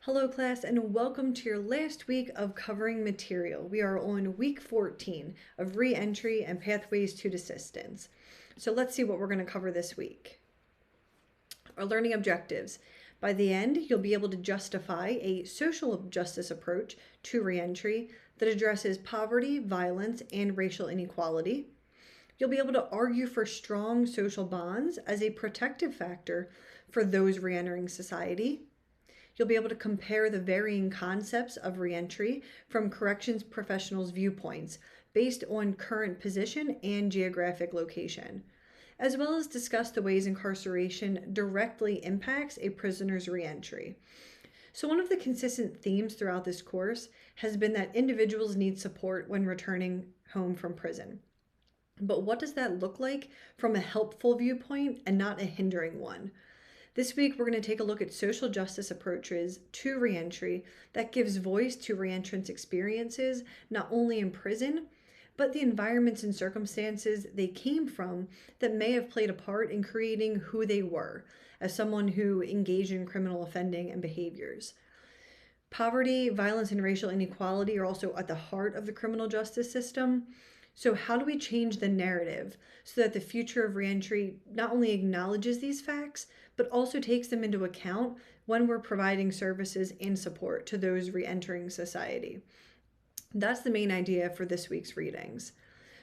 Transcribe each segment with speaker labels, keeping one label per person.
Speaker 1: Hello class and welcome to your last week of covering material. We are on week 14 of Reentry and Pathways to Desistance. So let's see what we're going to cover this week. Our learning objectives. By the end, you'll be able to justify a social justice approach to reentry that addresses poverty, violence, and racial inequality. You'll be able to argue for strong social bonds as a protective factor for those reentering society. You'll be able to compare the varying concepts of reentry from corrections professionals' viewpoints based on current position and geographic location, as well as discuss the ways incarceration directly impacts a prisoner's reentry. So one of the consistent themes throughout this course has been that individuals need support when returning home from prison. But what does that look like from a helpful viewpoint and not a hindering one? This week, we're going to take a look at social justice approaches to reentry that gives voice to reentrants' experiences, not only in prison, but the environments and circumstances they came from that may have played a part in creating who they were as someone who engaged in criminal offending and behaviors. Poverty, violence, and racial inequality are also at the heart of the criminal justice system. So how do we change the narrative so that the future of reentry not only acknowledges these facts, but also takes them into account when we're providing services and support to those reentering society? That's the main idea for this week's readings.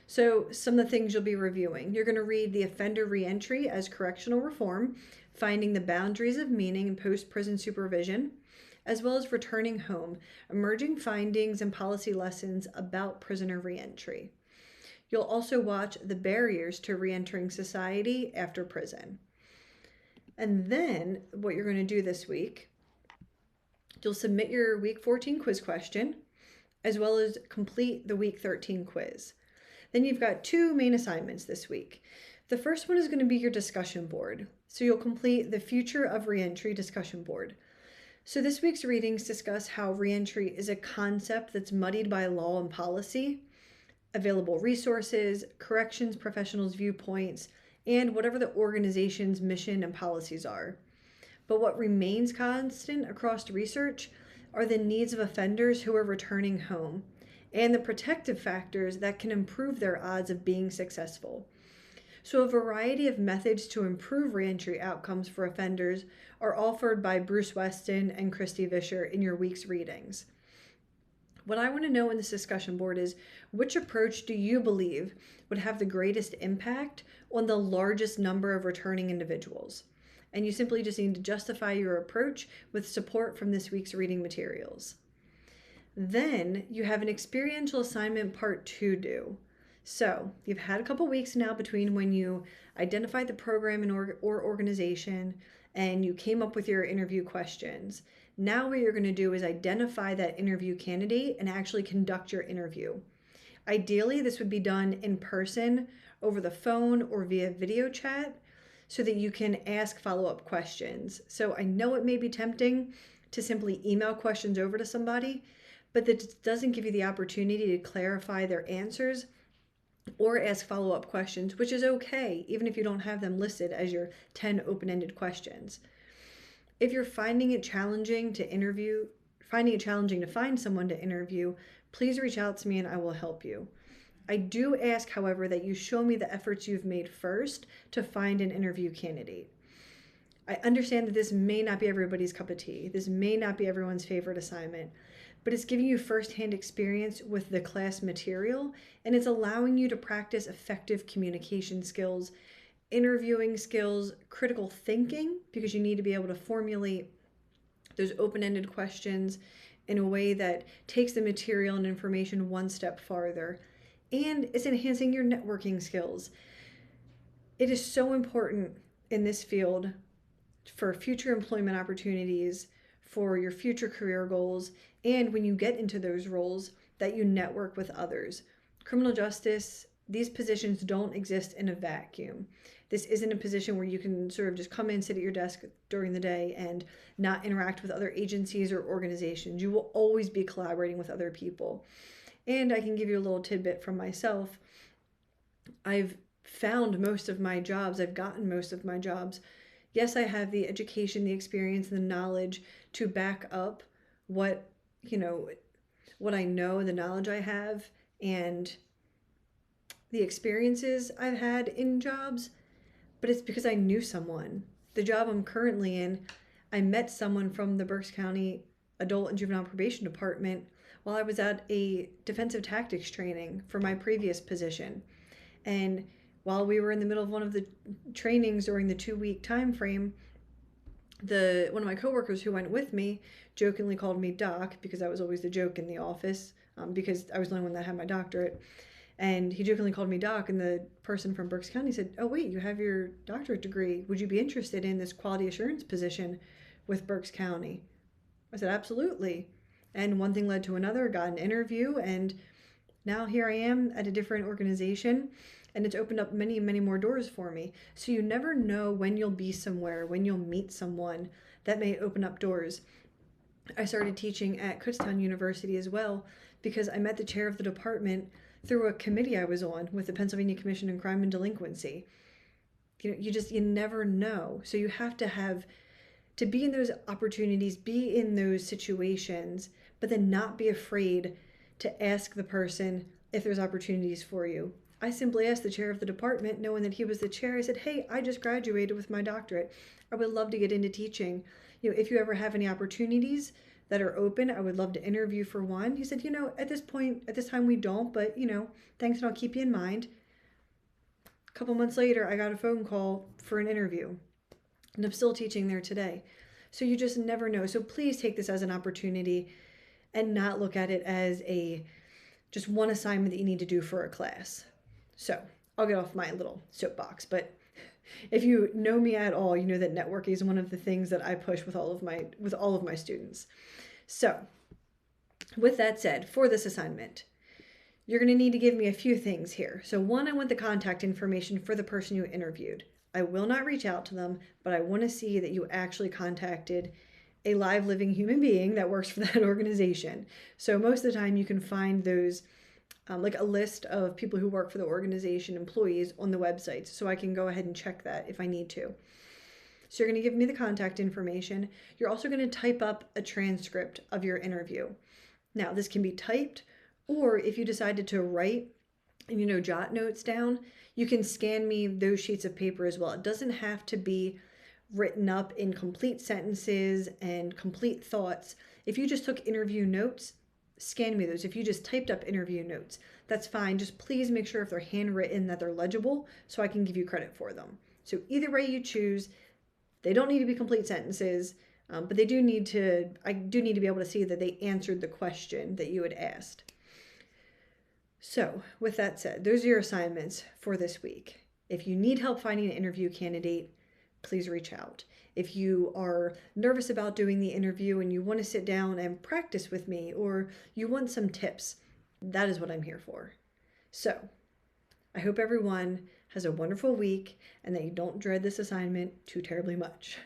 Speaker 1: So some of the things you'll be reviewing. You're going to read The Offender Reentry as Correctional Reform, Finding the Boundaries of Meaning in Post-Prison Supervision, as well as Returning Home, Emerging Findings and Policy Lessons about Prisoner Reentry. You'll also watch The Barriers to Reentering Society After Prison. And then what you're going to do this week, you'll submit your week 14 quiz question, as well as complete the week 13 quiz. Then you've got two main assignments this week. The first one is going to be your discussion board. So you'll complete the Future of Reentry discussion board. So this week's readings discuss how reentry is a concept that's muddied by law and policy, available resources, corrections professionals' viewpoints, and whatever the organization's mission and policies are. But what remains constant across research are the needs of offenders who are returning home and the protective factors that can improve their odds of being successful. So a variety of methods to improve reentry outcomes for offenders are offered by Bruce Weston and Christy Vischer in your week's readings. What I want to know in this discussion board is, which approach do you believe would have the greatest impact on the largest number of returning individuals? And you simply just need to justify your approach with support from this week's reading materials. Then you have an experiential assignment part 2 due. So you've had a couple weeks now between when you identified the program or organization and you came up with your interview questions. Now what you're going to do is identify that interview candidate and actually conduct your interview. Ideally, this would be done in person, over the phone, or via video chat so that you can ask follow-up questions. So I know it may be tempting to simply email questions over to somebody, but that doesn't give you the opportunity to clarify their answers or ask follow-up questions, which is okay, even if you don't have them listed as your 10 open-ended questions. If you're finding it challenging to find someone to interview, please reach out to me and I will help you. I do ask, however, that you show me the efforts you've made first to find an interview candidate. I understand that this may not be everybody's cup of tea. This may not be everyone's favorite assignment, but it's giving you firsthand experience with the class material, and it's allowing you to practice effective communication skills, interviewing skills, critical thinking, because you need to be able to formulate those open-ended questions in a way that takes the material and information one step farther, and it's enhancing your networking skills. It is so important in this field for future employment opportunities, for your future career goals, and when you get into those roles, that you network with others. Criminal justice, these positions don't exist in a vacuum. This isn't a position where you can sort of just come in, sit at your desk during the day and not interact with other agencies or organizations. You will always be collaborating with other people. And I can give you a little tidbit from myself. I've found most of my jobs, I've gotten most of my jobs. Yes, I have the education, the experience, and the knowledge to back up what, you know, what I know, the knowledge I have, and the experiences I've had in jobs, but it's because I knew someone. The job I'm currently in, I met someone from the Berks County Adult and Juvenile Probation Department while I was at a defensive tactics training for my previous position. And while we were in the middle of one of the trainings during the 2 week time frame, one of my coworkers who went with me jokingly called me Doc, because I was always the joke in the office, because I was the only one that had my doctorate. And he jokingly called me Doc, and the person from Berks County said, "Oh, wait, you have your doctorate degree. Would you be interested in this quality assurance position with Berks County?" I said, "Absolutely." And one thing led to another, got an interview, and now here I am at a different organization, and it's opened up many, many more doors for me. So you never know when you'll be somewhere, when you'll meet someone that may open up doors. I started teaching at Kutztown University as well because I met the chair of the department through a committee I was on with the Pennsylvania Commission on Crime and Delinquency. You never know. So you have to be in those opportunities, be in those situations, but then not be afraid to ask the person if there's opportunities for you. I simply asked the chair of the department, knowing that he was the chair. I said, "Hey, I just graduated with my doctorate. I would love to get into teaching. If you ever have any opportunities that are open, I would love to interview for one." He said, "At this time, we don't, but, thanks, and I'll keep you in mind." A couple months later, I got a phone call for an interview, and I'm still teaching there today. So you just never know. So please take this as an opportunity and not look at it as just one assignment that you need to do for a class. So I'll get off my little soapbox, but if you know me at all, you know that networking is one of the things that I push with all of my students. So with that said, for this assignment, you're going to need to give me a few things here. So one, I want the contact information for the person you interviewed. I will not reach out to them, but I want to see that you actually contacted a live living human being that works for that organization. So most of the time you can find those like a list of people who work for the organization, employees, on the website. So I can go ahead and check that if I need to. So you're going to give me the contact information. You're also going to type up a transcript of your interview. Now, this can be typed, or if you decided to write and, jot notes down, you can scan me those sheets of paper as well. It doesn't have to be written up in complete sentences and complete thoughts. If you just took interview notes, scan me those. If you just typed up interview notes, that's fine. Just please make sure if they're handwritten that they're legible so I can give you credit for them. So either way you choose, they don't need to be complete sentences, but I do need to be able to see that they answered the question that you had asked. So with that said, those are your assignments for this week. If you need help finding an interview candidate, please reach out. If you are nervous about doing the interview and you want to sit down and practice with me, or you want some tips, that is what I'm here for. So I hope everyone has a wonderful week and that you don't dread this assignment too terribly much.